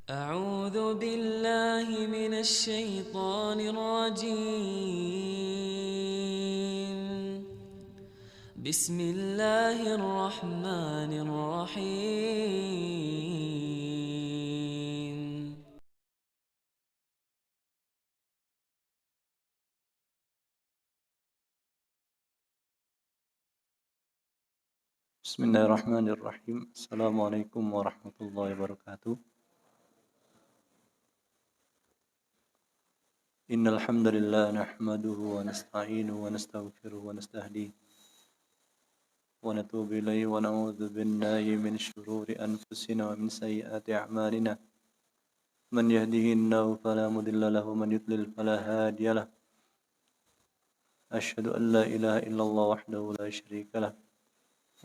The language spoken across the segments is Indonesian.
أعوذ بالله من الشيطان الرجيم. بسم الله الرحمن الرحيم. Bismillahirrahmanirrahim. Assalamualaikum warahmatullahi wabarakatuh. Innal hamdalillah nahmaduhu wa nasta'inuhu wa nastaghfiruhu wa nastahdihi wa natubu ilayhi wa na'udzu billahi min shururi anfusina wa min sayyiati a'malina. Man yahdihillahu fala mudilla lahu wa man yudlil fala hadiya lahu. Asyhadu an la ilaha illallah wahdahu la syarika lahu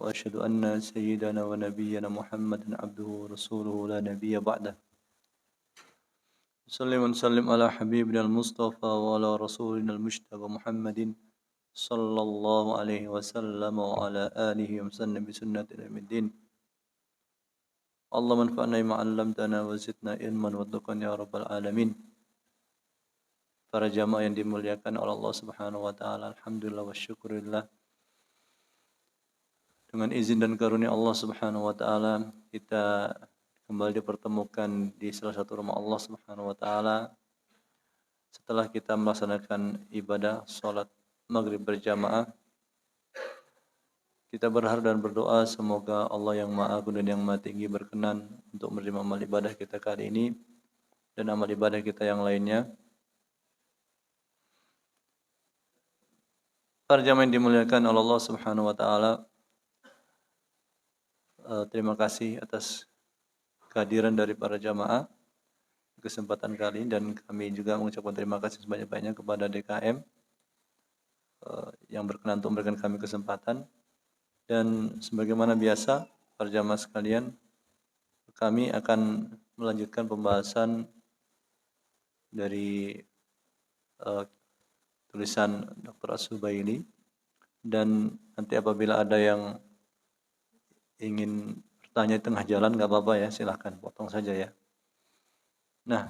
wa asyhadu anna sayyidana wa nabiyyana Muhammadan abduhu wa rasuluhu la nabiyya ba'dahu. Sallim wa sallim ala habibina al-Mustafa wa ala rasulina al-Mujtaba Muhammadin sallallahu alaihi wasallam wa ala alihi wa sallam bi sunnati al-Middin. Allahumma anfa'na bima 'allamtana wa zidna ilman wa taqwan ya rabbal alamin. Para jamaah yang dimuliakan oleh Allah Subhanahu wa taala, alhamdulillah wa syukurillah. Dengan izin dan karunia Allah Subhanahu wa taala, kita kembali dipertemukan di salah satu rumah Allah Subhanahu wa taala setelah kita melaksanakan ibadah salat maghrib berjamaah. Kita berharap dan berdoa semoga Allah yang Maha Agung dan yang Maha Tinggi berkenan untuk menerima amal ibadah kita kali ini dan amal ibadah kita yang lainnya. Para jamaah yang dimuliakan oleh Allah Subhanahu wa taala, terima kasih atas kehadiran dari para jamaah di kesempatan kali ini, dan kami juga mengucapkan terima kasih sebanyak-banyaknya kepada DKM yang berkenan untuk memberikan kami kesempatan. Dan sebagaimana biasa, para jamaah sekalian, kami akan melanjutkan pembahasan dari tulisan Dr. As-Subaili, dan nanti apabila ada yang ingin bertanya di tengah jalan nggak apa-apa ya, silahkan potong saja ya. Nah,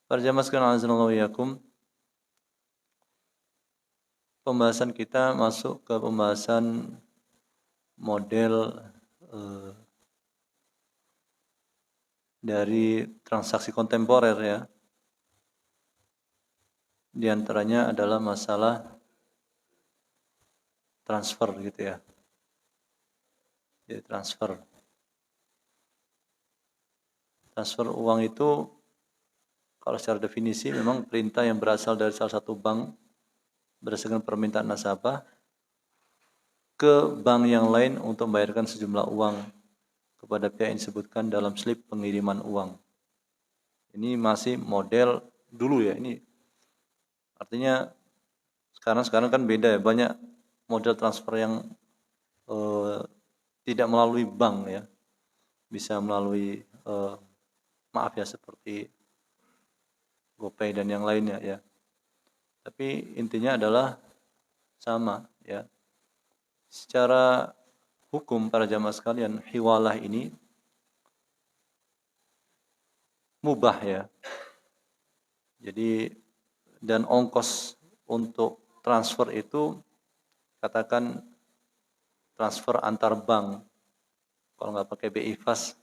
para jamaah sekalian azanallahu iyyakum, pembahasan kita masuk ke pembahasan model dari transaksi kontemporer ya. Di antaranya adalah masalah transfer gitu ya. Jadi transfer uang itu kalau secara definisi memang perintah yang berasal dari salah satu bank berdasarkan permintaan nasabah ke bank yang lain untuk membayarkan sejumlah uang kepada pihak yang disebutkan dalam slip pengiriman uang. Ini masih model dulu ya. Ini artinya sekarang kan beda ya, banyak model transfer yang tidak melalui bank ya, bisa melalui maaf ya seperti GoPay dan yang lainnya ya. Tapi intinya adalah sama ya. Secara hukum para jamaah sekalian, hiwalah ini mubah ya. Jadi dan ongkos untuk transfer itu katakan transfer antar bank, kalau nggak pakai BI Fast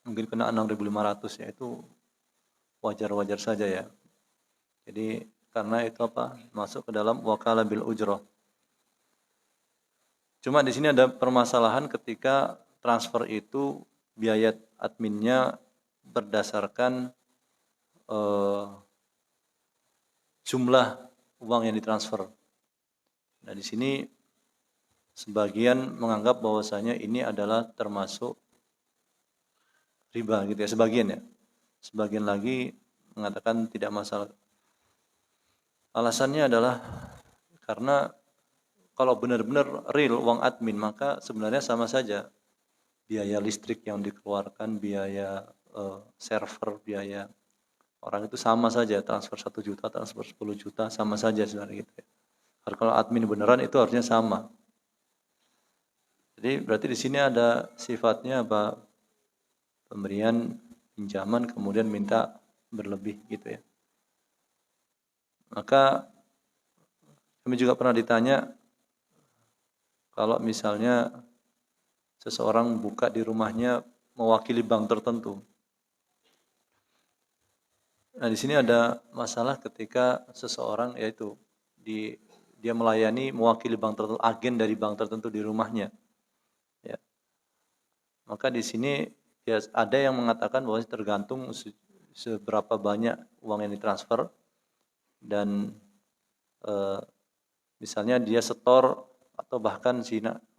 mungkin kena 6.500 ya, itu wajar-wajar saja ya. Jadi karena itu masuk ke dalam wakalah bil ujrah. Cuma di sini ada permasalahan ketika transfer itu biaya adminnya berdasarkan jumlah uang yang ditransfer. Nah, di sini sebagian menganggap bahwasanya ini adalah termasuk riba gitu ya, sebagian ya. Sebagian lagi mengatakan tidak masalah. Alasannya adalah karena kalau benar-benar real uang admin, maka sebenarnya sama saja. Biaya listrik yang dikeluarkan, biaya server, biaya orang itu sama saja. Transfer 1 juta, transfer 10 juta, sama saja sebenarnya gitu ya. Karena kalau admin beneran itu harusnya sama. Jadi berarti di sini ada sifatnya pemberian pinjaman kemudian minta berlebih gitu ya. Maka kami juga pernah ditanya, kalau misalnya seseorang buka di rumahnya mewakili bank tertentu. Nah, di sini ada masalah ketika seseorang yaitu dia melayani mewakili bank tertentu, agen dari bank tertentu di rumahnya. Ya. Maka di sini ya, ada yang mengatakan bahwa tergantung seberapa banyak uang yang ditransfer dan misalnya dia setor atau bahkan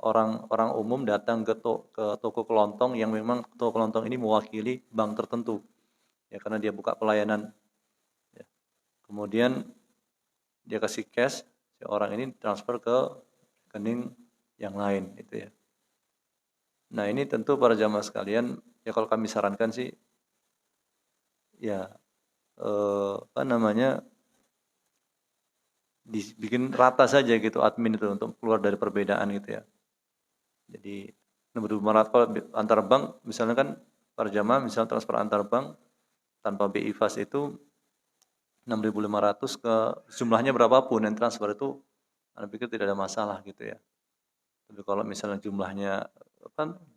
orang umum datang ke toko kelontong yang memang toko kelontong ini mewakili bank tertentu. Ya, karena dia buka pelayanan. Ya. Kemudian dia kasih cash, si orang ini transfer ke rekening yang lain itu ya. Nah, ini tentu para jamaah sekalian, ya kalau kami sarankan sih ya dibikin rata saja gitu admin itu untuk keluar dari perbedaan gitu ya. Jadi 6.500 kalau antar bank misalnya kan para jamaah misal transfer antar bank tanpa BI Fast itu 6.500 ke jumlahnya berapapun yang transfer itu Anda pikir tidak ada masalah gitu ya. Tapi kalau misalnya jumlahnya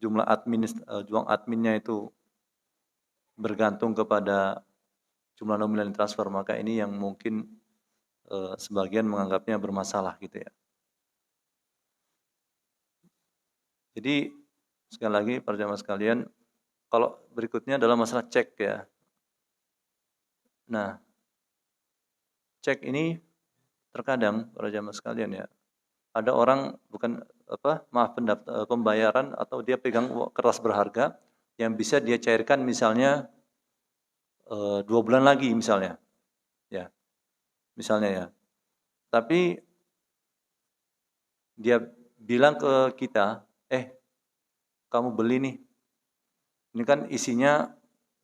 jumlah adminnya itu bergantung kepada jumlah nominal yang transfer, maka ini yang mungkin sebagian menganggapnya bermasalah gitu ya. Jadi sekali lagi para jamaah sekalian, kalau berikutnya adalah masalah cek ya. Nah, cek ini terkadang para jamaah sekalian ya, ada orang pembayaran atau dia pegang kertas berharga yang bisa dia cairkan misalnya 2 bulan lagi misalnya, ya, misalnya ya. Tapi dia bilang ke kita, kamu beli nih, ini kan isinya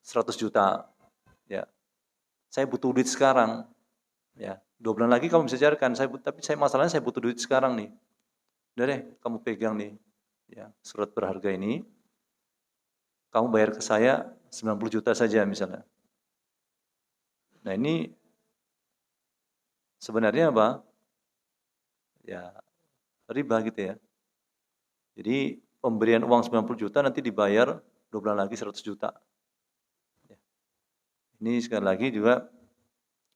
100 juta, ya. Saya butuh duit sekarang, ya. 2 bulan lagi kamu bisa cairkan, tapi masalahnya saya butuh duit sekarang nih. Udah deh, kamu pegang nih, ya, surat berharga ini, kamu bayar ke saya 90 juta saja misalnya. Nah, ini sebenarnya apa? Ya, riba gitu ya. Jadi pemberian uang 90 juta nanti dibayar 2 bulan lagi 100 juta. Ya. Ini sekali lagi juga,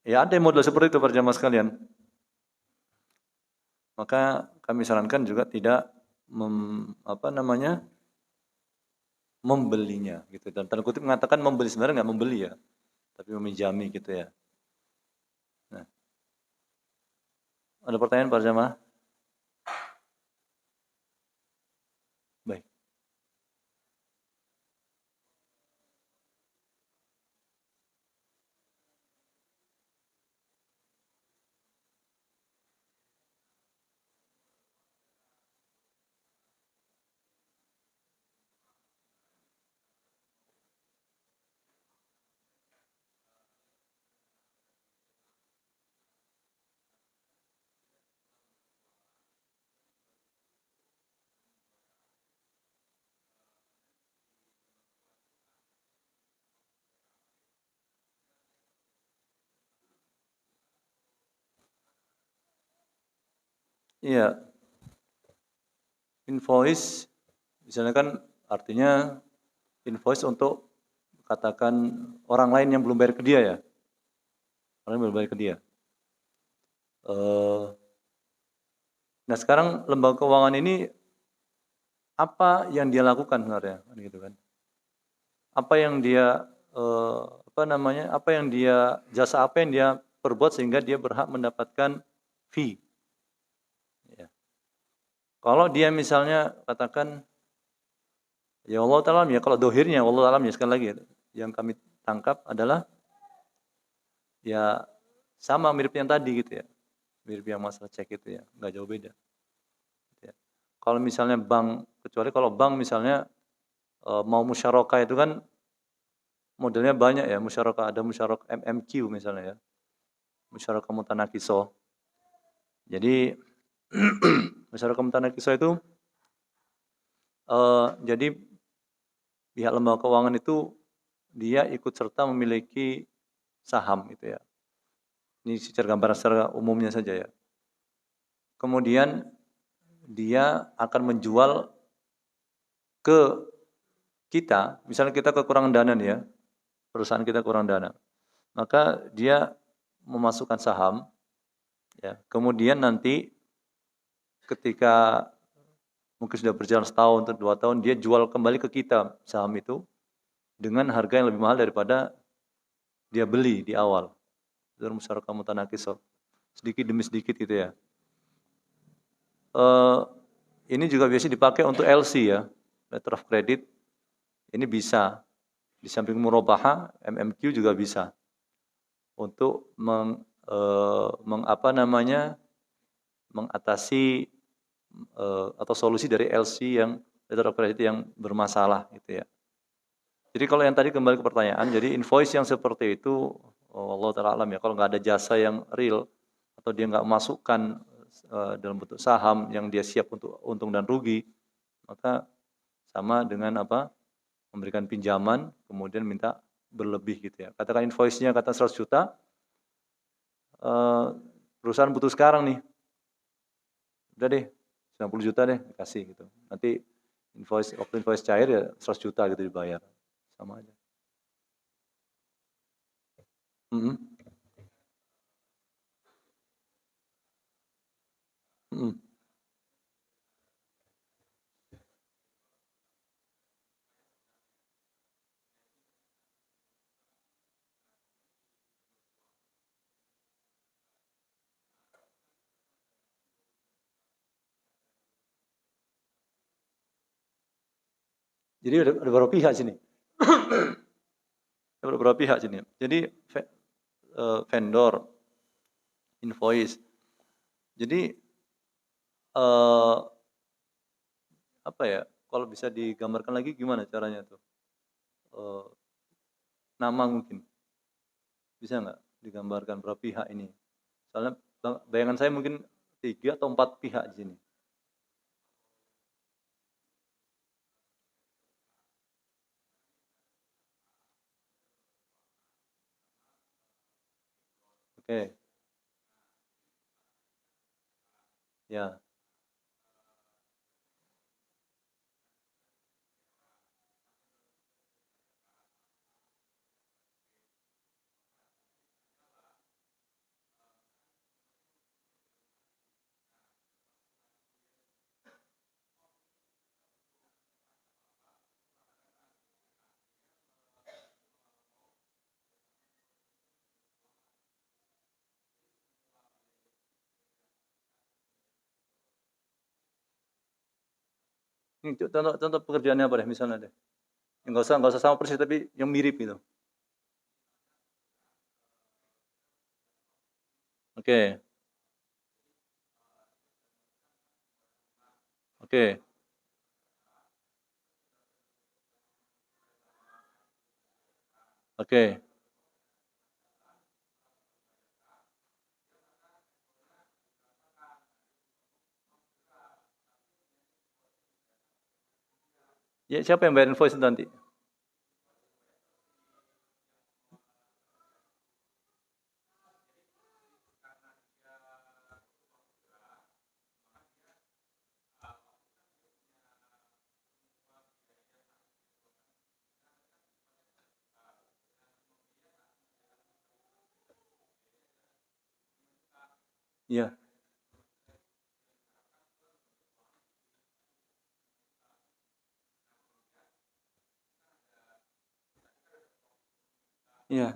ya ada model seperti itu para jamaah sekalian. Maka kami sarankan juga tidak membelinya gitu. Dan tanda kutip mengatakan membeli, sebenarnya nggak membeli ya, tapi meminjami gitu ya. Nah, ada pertanyaan para jamaah? Baik. Iya. Invoice misalnya kan artinya invoice untuk katakan orang lain yang belum bayar ke dia ya. Orang yang belum bayar ke dia. Nah, sekarang lembaga keuangan ini apa yang dia lakukan sebenarnya, gitu kan? Apa yang dia jasa apa yang dia perbuat sehingga dia berhak mendapatkan fee. Ya. Kalau dia misalnya katakan, ya Allah Ta'ala, ya kalau dohirnya, Allah Ta'ala, ya sekali lagi, yang kami tangkap adalah, ya sama mirip yang tadi gitu ya. Mirip yang masalah cek itu ya, nggak jauh beda. Ya. Kalau misalnya bank, kecuali kalau bank misalnya mau musyarakah itu kan modelnya banyak ya, musyarakah, ada musyarakah MMQ misalnya ya. Musyarakah mutanakiso. Jadi musyarakah mutanakiso itu jadi pihak lembaga keuangan itu dia ikut serta memiliki saham gitu ya. Ini secara gambaran secara umumnya saja ya. Kemudian dia akan menjual ke kita, misalnya kita kekurangan dana nih ya, perusahaan kita kurang dana, maka dia memasukkan saham, ya. Kemudian nanti ketika mungkin sudah berjalan setahun atau 2 tahun, dia jual kembali ke kita saham itu dengan harga yang lebih mahal daripada dia beli di awal. Dalam musyarakah mutanakisah, sedikit demi sedikit gitu ya. Ini juga biasa dipakai untuk LC ya, letter of credit. Ini bisa di samping murabahah, MMQ juga bisa untuk mengatasi atau solusi dari LC yang letter of credit yang bermasalah gitu ya. Jadi kalau yang tadi kembali ke pertanyaan, jadi invoice yang seperti itu, Allah Ta'ala alam ya, kalau nggak ada jasa yang real atau dia nggak masukkan dalam bentuk saham yang dia siap untuk untung dan rugi, maka sama dengan apa? Memberikan pinjaman kemudian minta berlebih gitu ya. Katakan invoice-nya kata 100 juta, perusahaan butuh sekarang nih, udah deh 90 juta deh dikasih gitu. Nanti waktu invoice cair ya 100 juta gitu dibayar, sama aja. Mm-hmm. Mm-hmm. Jadi ada beberapa pihak sini. Ada beberapa pihak sini. Jadi vendor, invoice. Jadi apa ya? Kalau bisa digambarkan lagi gimana caranya tuh? Nama mungkin bisa nggak digambarkan berapa pihak ini? Soalnya bayangan saya mungkin 3 atau 4 pihak di sini. Oke. Ya. Ini contoh pekerjaannya apa deh misalnya deh? Enggak usah sama persis tapi yang mirip gitu. Oke. Oke. Oke. Ya, siapa yang bayar invoice itu nanti? Iya. Iya.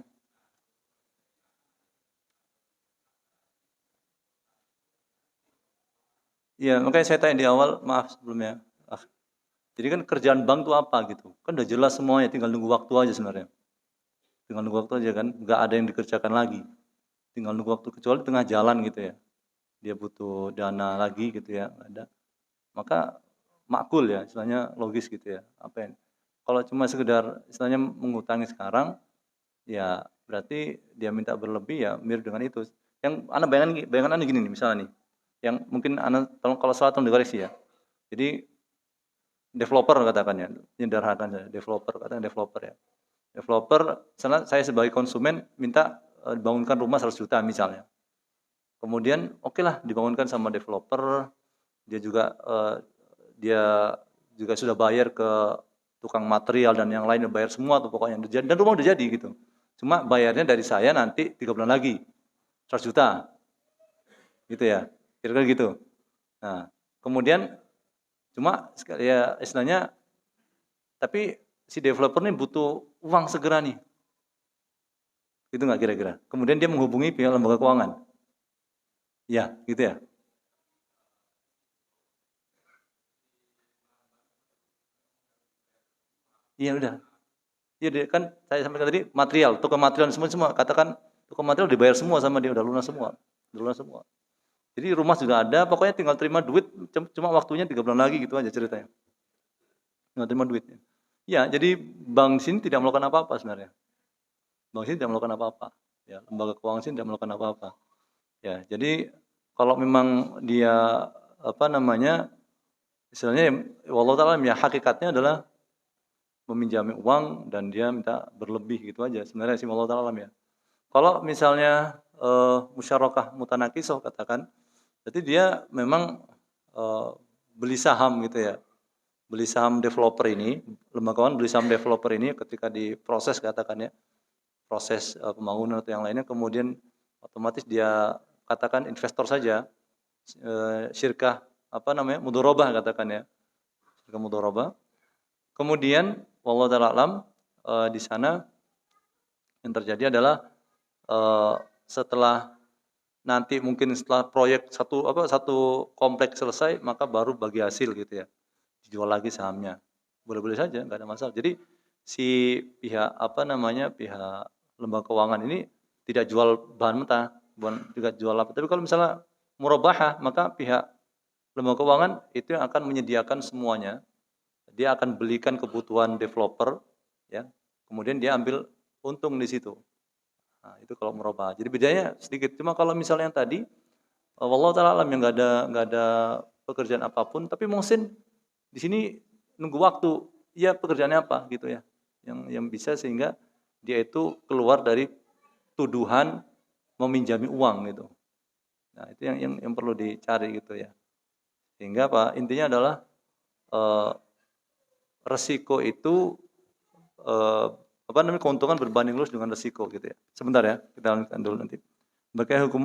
Iya, makanya saya tanya di awal, maaf sebelumnya. Jadi kan kerjaan bank tuh apa gitu? Kan udah jelas semuanya, tinggal nunggu waktu aja sebenarnya. Tinggal nunggu waktu aja kan, nggak ada yang dikerjakan lagi. Tinggal nunggu waktu, kecuali tengah jalan gitu ya. Dia butuh dana lagi gitu ya, nggak ada. Maka makul ya, istilahnya logis gitu ya. Apa yang kalau cuma sekedar istilahnya mengutangi sekarang, ya berarti dia minta berlebih ya mirip dengan itu. Yang Anda bayangan Anda gini nih, misalnya nih. Yang mungkin Anda kalau salah tolong dikoreksi ya. Jadi developer katakan ya, sederhanakan saja, developer katakan developer ya. Developer, misalnya saya sebagai konsumen minta dibangunkan rumah 100 juta misalnya. Kemudian oke lah dibangunkan sama developer, dia juga sudah bayar ke tukang material dan yang lain, bayar semua tuh pokoknya. Dan rumah udah jadi gitu. Cuma bayarnya dari saya nanti 3 bulan lagi, 100 juta. Gitu ya, kira-kira gitu. Nah, kemudian cuma ya istilahnya, tapi si developer nih butuh uang segera nih. Itu nggak kira-kira? Kemudian dia menghubungi pihak lembaga keuangan. Ya, gitu ya. Iya udah. Iya kan saya sampaikan tadi material, toko material semua katakan toko material dibayar semua sama dia, udah lunas semua. Udah lunas semua. Jadi rumah sudah ada, pokoknya tinggal terima duit, cuma waktunya 3 bulan lagi gitu aja ceritanya. Tinggal terima duitnya. Ya, jadi bank sini tidak melakukan apa-apa sebenarnya. Bank sini tidak melakukan apa-apa. Ya, lembaga keuangan sini tidak melakukan apa-apa. Ya, jadi kalau memang dia apa namanya, istilahnya wallahu taala ya hakikatnya adalah meminjami uang dan dia minta berlebih gitu aja. Sebenarnya sih wallahu taala ya. Kalau misalnya musyarakah mutanakisah katakan, berarti dia memang beli saham gitu ya. Beli saham developer ini, lembaga keuangan beli saham developer ini ketika diproses katakan ya, proses pembangunan atau yang lainnya, kemudian otomatis dia katakan investor saja, syirkah apa namanya, mudharabah katakan ya, syirkah mudharabah. Kemudian wallahu ta'ala alam di sana yang terjadi adalah setelah nanti mungkin setelah proyek satu kompleks selesai, maka baru bagi hasil gitu ya, dijual lagi sahamnya, boleh-boleh saja, nggak ada masalah. Jadi si pihak pihak lembaga keuangan ini tidak jual bahan mentah, bukan tidak jual apa. Tapi kalau misalnya murabahah, maka pihak lembaga keuangan itu yang akan menyediakan semuanya. Dia akan belikan kebutuhan developer, ya. Kemudian dia ambil untung di situ. Nah, itu kalau murabahah. Jadi bedanya sedikit. Cuma kalau misalnya yang tadi, wallahu ta'ala alam yang nggak ada pekerjaan apapun, tapi muhsin di sini nunggu waktu, ya pekerjaannya apa gitu ya, yang bisa sehingga dia itu keluar dari tuduhan meminjami uang gitu. Nah itu yang perlu dicari gitu ya. Sehingga apa intinya adalah resiko itu keuntungan berbanding lurus dengan resiko gitu ya. Sebentar ya, kita lanjutkan dulu nanti.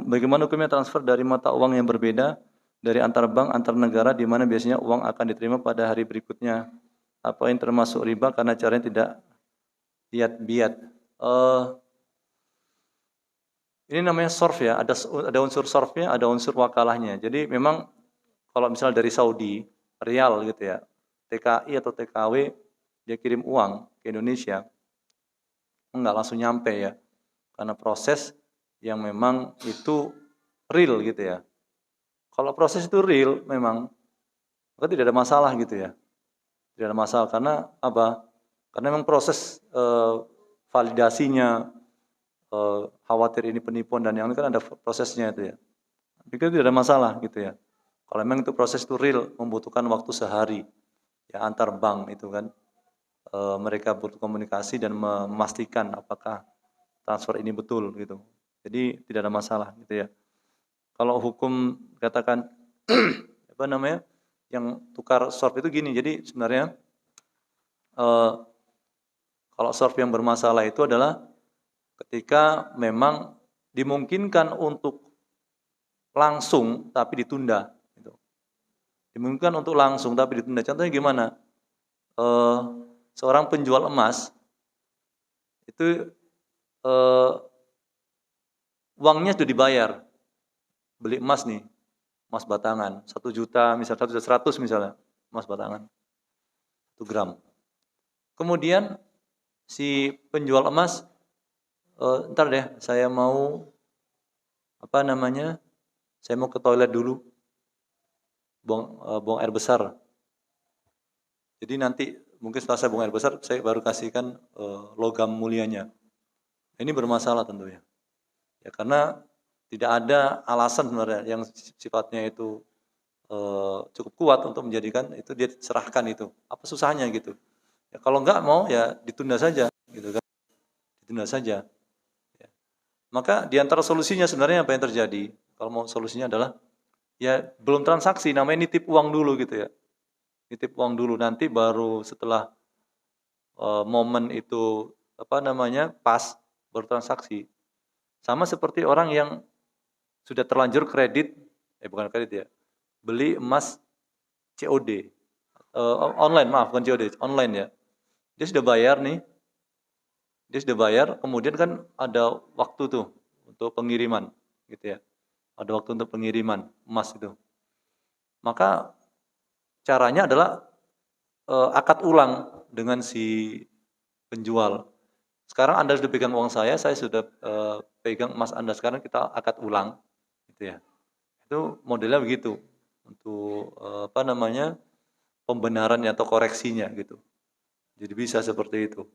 Bagaimana hukumnya transfer dari mata uang yang berbeda dari antar bank, antar negara, di mana biasanya uang akan diterima pada hari berikutnya? Apa yang termasuk riba karena caranya tidak biat-biat? Ini namanya sorf ya, ada unsur sorfnya, ada unsur wakalahnya. Jadi memang kalau misalnya dari Saudi, rial gitu ya, TKI atau TKW, dia kirim uang ke Indonesia, enggak langsung nyampe ya, karena proses yang memang itu real gitu ya. Kalau proses itu real memang, maka tidak ada masalah gitu ya. Tidak ada masalah karena apa? Karena memang proses validasinya, khawatir ini penipuan dan yang ini kan ada prosesnya itu ya. Pikir tidak ada masalah gitu ya. Kalau memang itu proses itu real, membutuhkan waktu sehari ya antar bank itu kan. Mereka butuh komunikasi dan memastikan apakah transfer ini betul gitu. Jadi tidak ada masalah gitu ya. Kalau hukum katakan apa namanya yang tukar sorf itu gini. Jadi sebenarnya kalau sorf yang bermasalah itu adalah ketika memang dimungkinkan untuk langsung tapi ditunda. Gitu. Dimungkinkan untuk langsung tapi ditunda. Contohnya gimana? Seorang penjual emas itu uangnya sudah dibayar. Beli emas nih, emas batangan, 1 juta, misalnya 1.100.000 misalnya, emas batangan, 1 gram. Kemudian si penjual emas, ntar deh, saya mau saya mau ke toilet dulu, buang air besar. Jadi nanti mungkin setelah saya buang air besar, saya baru kasihkan logam mulianya. Ini bermasalah tentunya. Ya karena tidak ada alasan sebenarnya yang sifatnya itu cukup kuat untuk menjadikan itu dia serahkan itu. Apa susahnya gitu? Ya kalau enggak mau ya ditunda saja gitu kan. denda saja. Ya. Maka di antara solusinya sebenarnya apa yang terjadi? Kalau mau solusinya adalah ya belum transaksi, namanya nitip uang dulu gitu ya. Nitip uang dulu, nanti baru setelah momen itu pas baru transaksi. Sama seperti orang yang sudah terlanjur bukan kredit ya, beli emas COD, online, maaf bukan COD, online ya. Dia sudah bayar nih, kemudian kan ada waktu tuh untuk pengiriman, gitu ya. Ada waktu untuk pengiriman emas itu. Maka caranya adalah akad ulang dengan si penjual. Sekarang Anda sudah pegang uang saya sudah pegang emas Anda, sekarang kita akad ulang, gitu ya. Itu modelnya begitu untuk pembenarannya atau koreksinya gitu. Jadi bisa seperti itu.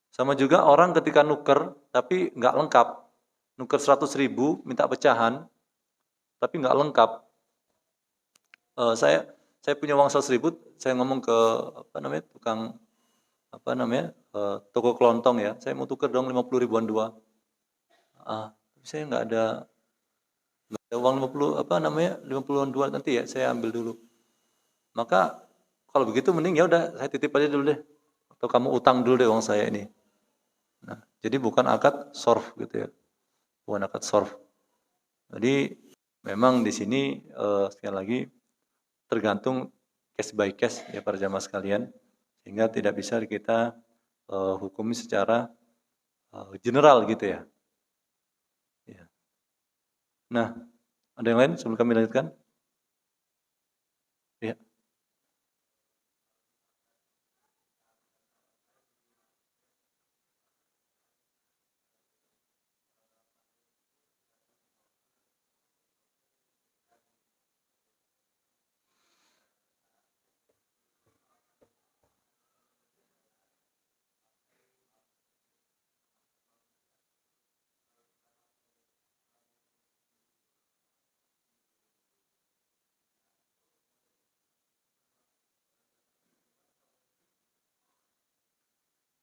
Sama juga orang ketika nuker tapi nggak lengkap, nuker 100.000 minta pecahan tapi nggak lengkap. Saya punya uang 100.000, saya ngomong ke tukang toko kelontong ya, saya mau tuker dong 50 ribuan dua. Saya nggak ada uang 50-an dua, nanti ya saya ambil dulu. Maka kalau begitu mending ya udah saya titip aja dulu deh, atau kamu utang dulu deh uang saya ini. Nah, jadi bukan akad sorf gitu ya, bukan akad sorf. Jadi memang di sini sekali lagi tergantung case by case ya para jamaah sekalian, sehingga tidak bisa kita hukumi secara general gitu ya. Nah, ada yang lain sebelum kami lanjutkan? Ya.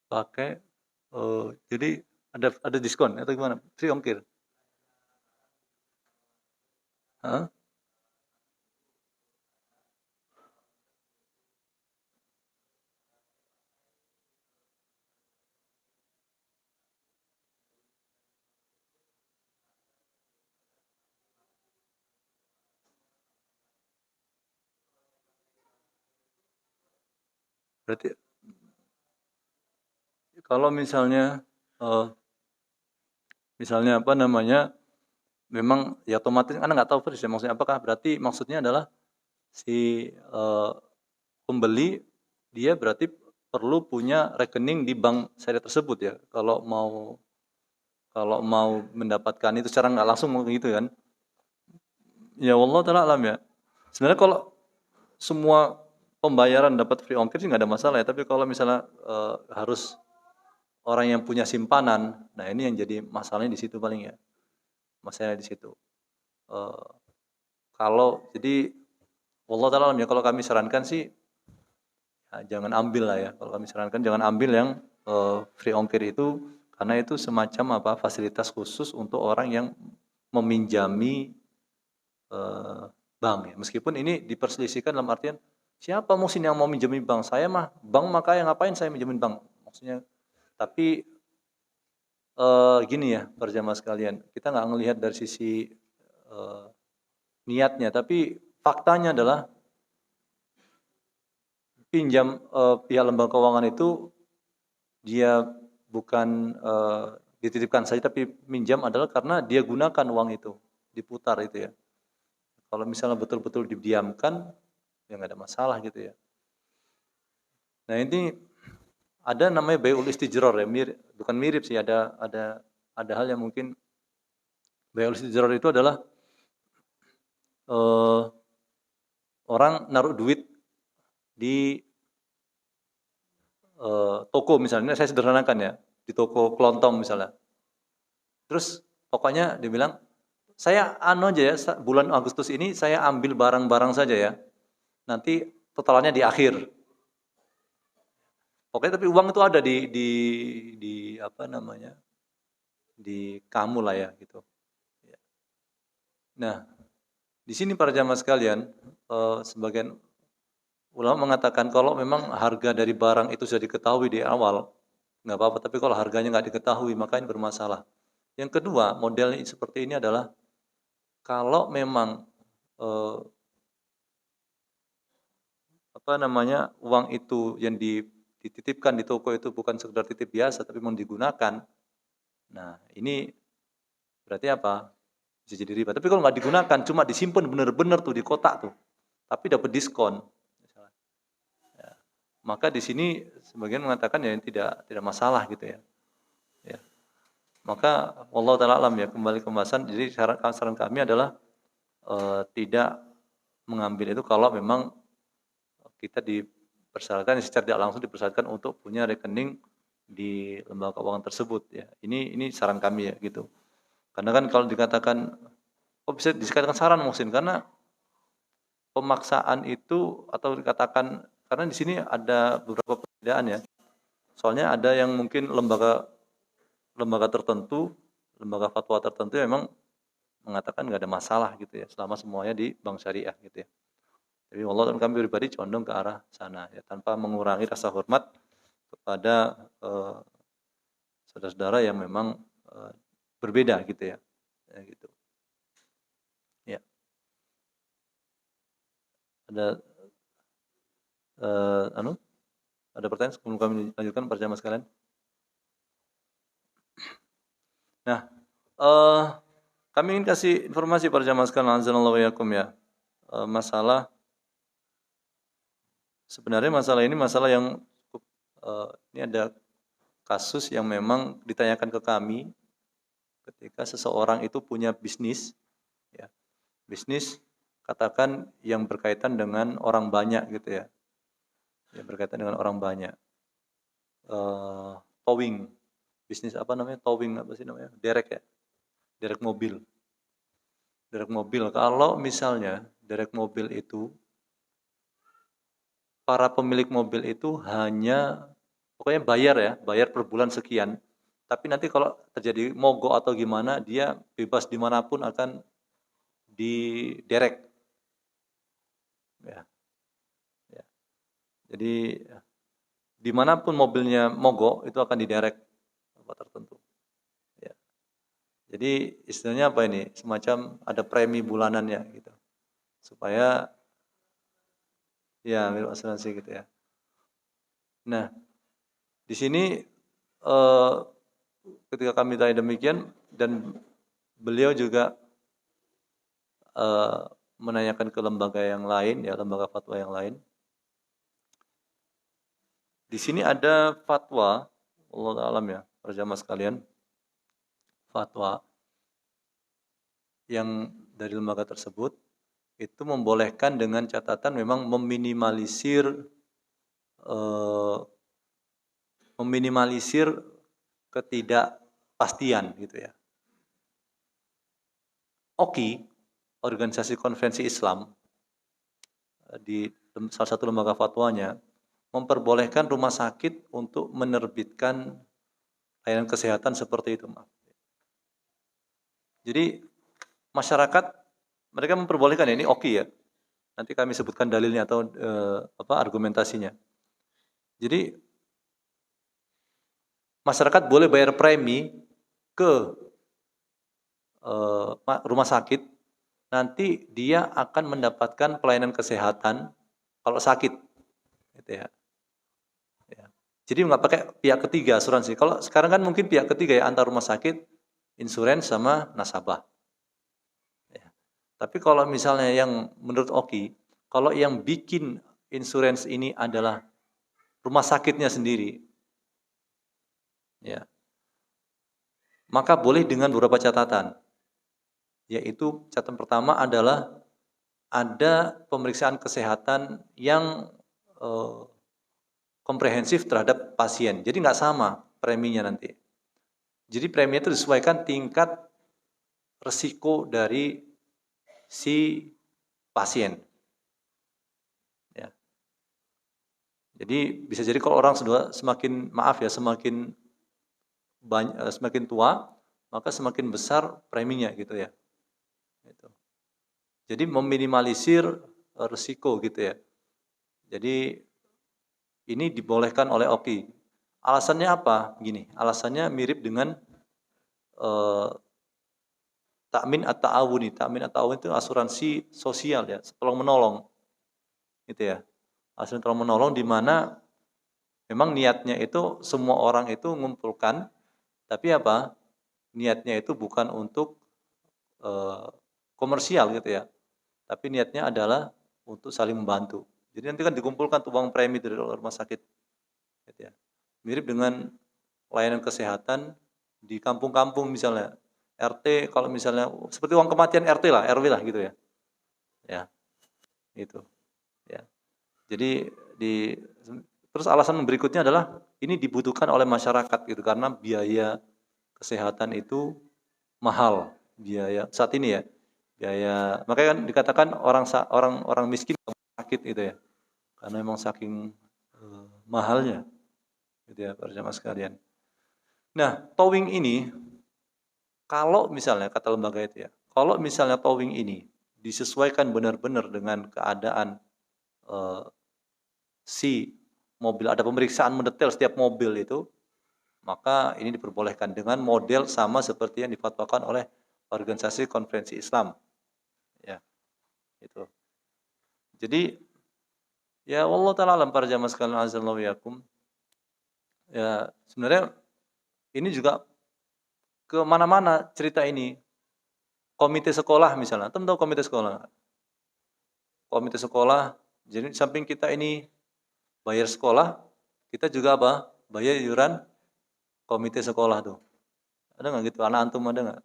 Pakai jadi ada diskon atau gimana? Free ongkir? Hah? Berarti kalau misalnya memang ya otomatis Anda nggak tahu persis ya maksudnya apakah, berarti maksudnya adalah si pembeli dia berarti perlu punya rekening di bank syariah tersebut ya kalau mau mendapatkan itu secara nggak langsung gitu kan. Ya wallahu taala alam ya. Sebenarnya kalau semua pembayaran dapat free ongkir sih nggak ada masalah ya, tapi kalau misalnya harus orang yang punya simpanan, nah ini yang jadi masalahnya di situ paling ya. Masalahnya di situ. Kalau jadi wallahu taala alam ya, kalau kami sarankan sih ya, jangan ambil lah ya. Kalau kami sarankan jangan ambil yang free ongkir itu, karena itu semacam fasilitas khusus untuk orang yang meminjami bank ya. Meskipun ini diperselisihkan dalam artian siapa musim yang mau minjemin bank? Saya mah bank, makanya ngapain saya minjemin bank? Maksudnya, tapi gini ya para jamaah sekalian, kita nggak ngelihat dari sisi niatnya, tapi faktanya adalah pinjam pihak lembaga keuangan itu dia bukan dititipkan saja, tapi minjam adalah karena dia gunakan uang itu, diputar itu ya. Kalau misalnya betul-betul didiamkan, ya nggak ada masalah gitu ya. Nah ini ada namanya bai'ul istijrar ya, bukan mirip sih, ada hal yang mungkin bai'ul istijrar itu adalah orang naruh duit di toko misalnya, saya sederhanakan ya, di toko kelontong misalnya. Terus pokoknya dia bilang, saya aja ya, bulan Agustus ini saya ambil barang-barang saja ya, nanti totalnya di akhir. Pokoknya tapi uang itu ada di apa namanya, di kamu lah ya gitu. Ya. Nah, di sini para jamaah sekalian, sebagian ulama mengatakan kalau memang harga dari barang itu sudah diketahui di awal, nggak apa-apa. Tapi kalau harganya nggak diketahui, maka ini bermasalah. Yang kedua, modelnya seperti ini adalah kalau memang eh, apa namanya, uang itu yang dititipkan di toko itu bukan sekedar titip biasa, tapi mau digunakan. Nah, ini berarti apa? Bisa jadi riba. Tapi kalau nggak digunakan, cuma disimpan benar-benar tuh di kotak tuh, tapi dapat diskon, ya, maka di sini sebagian mengatakan ya tidak masalah gitu ya. Ya. Maka Allah taala alam ya, kembali ke pembahasan. Jadi saran kami adalah tidak mengambil itu kalau memang kita dipersyaratkan secara tidak langsung dipersyaratkan untuk punya rekening di lembaga keuangan tersebut ya. Ini saran kami ya gitu. Karena kan kalau dikatakan bisa dikatakan saran Muhsin, karena pemaksaan itu atau dikatakan, karena di sini ada beberapa perbedaan ya. Soalnya ada yang mungkin lembaga tertentu, lembaga fatwa tertentu memang mengatakan nggak ada masalah gitu ya, selama semuanya di bank syariah gitu ya. Jadi Allah dan kami pribadi condong ke arah sana ya, tanpa mengurangi rasa hormat kepada saudara-saudara yang memang berbeda gitu ya. Ya gitu. Ya. Ada ada pertanyaan sebelum kami lanjutkan para jamaah sekalian? Nah, kami ingin kasih informasi para jamaah sekalian, azanallahu wa yakum ya. Masalah sebenarnya masalah ini masalah yang cukup, ini ada kasus yang memang ditanyakan ke kami ketika seseorang itu punya bisnis, ya, bisnis katakan yang berkaitan dengan orang banyak gitu ya, yang berkaitan dengan orang banyak, towing, bisnis apa namanya, towing apa sih namanya, derek ya, derek mobil, derek mobil. Kalau misalnya derek mobil itu, para pemilik mobil itu hanya pokoknya bayar ya, bayar per bulan sekian. Tapi nanti kalau terjadi mogok atau gimana, dia bebas dimanapun akan diderek. Ya, ya. Jadi dimanapun mobilnya mogok itu akan diderek tempat tertentu. Ya. Jadi istilahnya apa ini? Semacam ada premi bulanannya gitu, supaya ya mirip asuransi gitu ya. Nah, di sini ketika kami tanya demikian dan beliau juga menanyakan ke lembaga yang lain ya, lembaga fatwa yang lain. Di sini ada fatwa, Allah alam ya, para jamaah sekalian, fatwa yang dari lembaga tersebut itu membolehkan dengan catatan memang meminimalisir ketidakpastian gitu ya. OKI, Organisasi Konvensi Islam, di salah satu lembaga fatwanya memperbolehkan rumah sakit untuk menerbitkan layanan kesehatan seperti itu, Mas. Jadi masyarakat mereka memperbolehkan, ini OKI ya. Nanti kami sebutkan dalilnya atau argumentasinya. Jadi masyarakat boleh bayar premi ke rumah sakit, nanti dia akan mendapatkan pelayanan kesehatan kalau sakit, gitu ya. Jadi nggak pakai pihak ketiga asuransi. Kalau sekarang kan mungkin pihak ketiga ya, antar rumah sakit, insurans sama nasabah. Ya. Tapi kalau misalnya yang menurut Oki, kalau yang bikin insurans ini adalah rumah sakitnya sendiri, ya, maka boleh dengan beberapa catatan. Yaitu catatan pertama adalah ada pemeriksaan kesehatan yang komprehensif terhadap pasien. Jadi nggak sama preminya nanti. Jadi preminya itu disesuaikan tingkat resiko dari si pasien. Ya. Jadi bisa jadi kalau orang sudah semakin semakin tua, maka semakin besar preminya gitu ya. Gitu. Jadi meminimalisir risiko gitu ya. Jadi ini dibolehkan oleh OKI. Alasannya apa? Gini, alasannya mirip dengan eh, takmin at-ta'awuni. Takmin at-ta'awun itu asuransi sosial ya, tolong menolong. Gitu ya. Asuransi tolong menolong di mana memang niatnya itu semua orang itu mengumpulkan, tapi apa? Niatnya itu bukan untuk eh, komersial gitu ya. Tapi niatnya adalah untuk saling membantu. Jadi nanti kan dikumpulkan tuh uang premi dari rumah sakit. Gitu ya. Mirip dengan layanan kesehatan di kampung-kampung misalnya. RT kalau misalnya seperti uang kematian RT lah, RW lah gitu ya. Ya, itu. Ya. Jadi terus alasan berikutnya adalah ini dibutuhkan oleh masyarakat gitu karena biaya kesehatan itu mahal. Biaya saat ini ya. Biaya makanya kan dikatakan orang miskin sakit itu ya. Karena memang saking mahalnya gitu ya para jamaah sekalian. Nah, towing ini kalau misalnya kata lembaga itu ya, kalau misalnya towing ini disesuaikan benar-benar dengan keadaan eh, si mobil, ada pemeriksaan mendetail setiap mobil itu, maka ini diperbolehkan dengan model sama seperti yang difatwakan oleh Organisasi Konferensi Islam. Ya, itu. Jadi ya Allah taala alam para jamaah sekalian azallahu yakum. Ya, sebenarnya ini juga ke mana-mana cerita ini. Komite sekolah misalnya, teman tahu komite sekolah? Komite sekolah, jadi samping kita ini bayar sekolah, kita juga apa? Bayar iuran komite sekolah tuh. Ada nggak gitu? Anak antum ada nggak?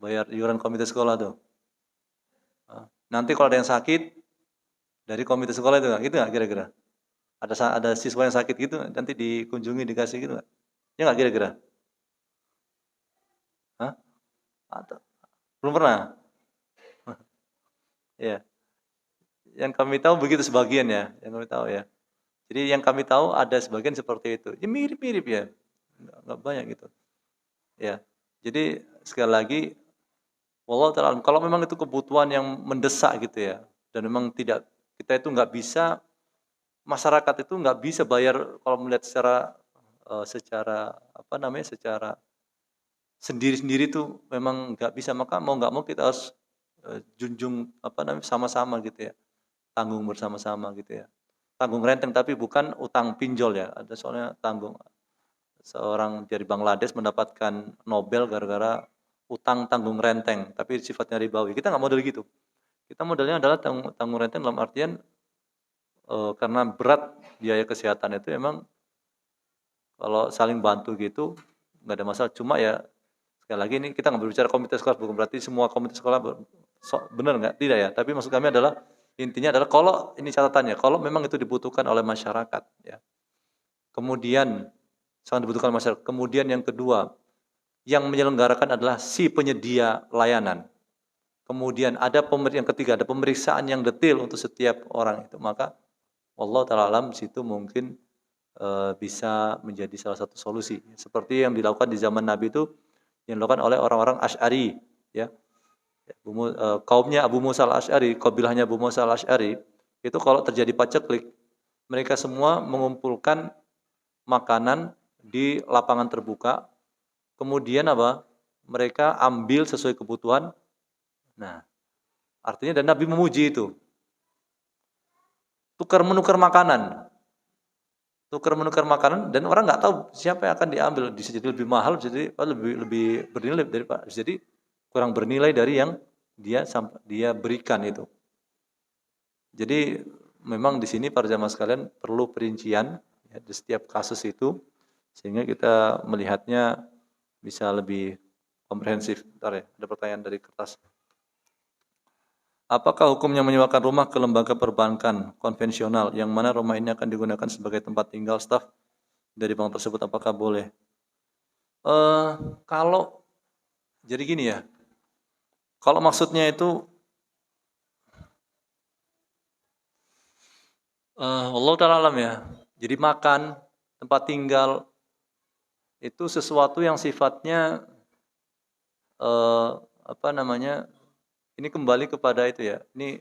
Bayar iuran komite sekolah tuh. Nanti kalau ada yang sakit dari komite sekolah itu nggak? Gitu nggak kira-kira? Ada siswa yang sakit gitu, nanti dikunjungi dikasih gitu nggak? Ya nggak kira-kira? Hah? Atau, belum pernah? Ya. Yang kami tahu begitu sebagian ya, yang kami tahu ya. Jadi yang kami tahu ada sebagian seperti itu. Ya mirip-mirip ya. Nggak banyak gitu. Ya. Jadi sekali lagi wallahu ta'ala alam. Kalau memang itu kebutuhan yang mendesak gitu ya, dan memang tidak kita itu nggak bisa, masyarakat itu nggak bisa bayar kalau melihat secara apa namanya, secara sendiri-sendiri tuh memang nggak bisa, maka mau nggak mau kita harus junjung apa namanya sama-sama gitu ya, tanggung bersama-sama gitu ya. Tanggung renteng tapi bukan utang pinjol ya. Ada soalnya tanggung seorang dari Bangladesh mendapatkan Nobel gara-gara utang tanggung renteng, tapi sifatnya ribawi. Kita nggak model gitu. Kita modelnya adalah tanggung renteng dalam artian karena berat biaya kesehatan itu emang kalau saling bantu gitu nggak ada masalah. Cuma ya sekali lagi ini kita nggak berbicara komite sekolah, bukan berarti semua komite sekolah benar nggak, tidak ya. Tapi maksud kami adalah intinya adalah kalau ini catatannya, kalau memang itu dibutuhkan oleh masyarakat, ya. Kemudian sangat dibutuhkan masyarakat. Kemudian yang kedua, yang menyelenggarakan adalah si penyedia layanan. Kemudian yang ketiga ada pemeriksaan yang detail untuk setiap orang itu. Maka Allah taala alam situ mungkin bisa menjadi salah satu solusi. Seperti yang dilakukan di zaman Nabi itu yang dilakukan oleh orang-orang Asy'ari, ya. Kaumnya Abu Musa al-Asy'ari, kabilahnya Abu Musa al-Asy'ari, itu kalau terjadi paceklik, mereka semua mengumpulkan makanan di lapangan terbuka, kemudian apa? Mereka ambil sesuai kebutuhan. Nah, artinya dan Nabi memuji itu. Tukar-menukar makanan. Tukar-menukar makanan dan orang nggak tahu siapa yang akan diambil. Bisa jadi lebih mahal, bisa jadi lebih bernilai dari Pak. Jadi kurang bernilai dari yang dia berikan itu. Jadi memang di sini para jamaah sekalian perlu perincian ya, di setiap kasus itu sehingga kita melihatnya bisa lebih komprehensif. Bentar ya, ada pertanyaan dari kertas. Apakah hukumnya menyewakan rumah ke lembaga perbankan konvensional yang mana rumah ini akan digunakan sebagai tempat tinggal staf dari bank tersebut, apakah boleh? Kalau jadi gini ya, kalau maksudnya itu Allah ta'ala alam ya. Jadi makan, tempat tinggal, itu sesuatu yang sifatnya apa namanya? Ini kembali kepada itu ya. Ini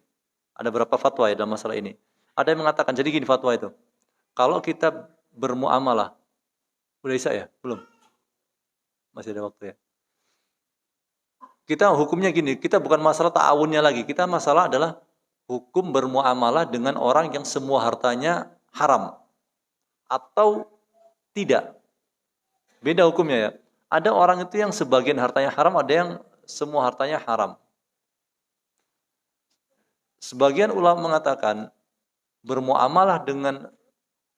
ada berapa fatwa ya dalam masalah ini. Ada yang mengatakan jadi gini fatwa itu. Kalau kita bermuamalah, udah Isya ya? Belum. Masih ada waktu ya. Kita hukumnya gini, kita bukan masalah ta'awunnya lagi. Kita masalah adalah hukum bermuamalah dengan orang yang semua hartanya haram atau tidak. Beda hukumnya ya. Ada orang itu yang sebagian hartanya haram, ada yang semua hartanya haram. Sebagian ulama mengatakan bermuamalah dengan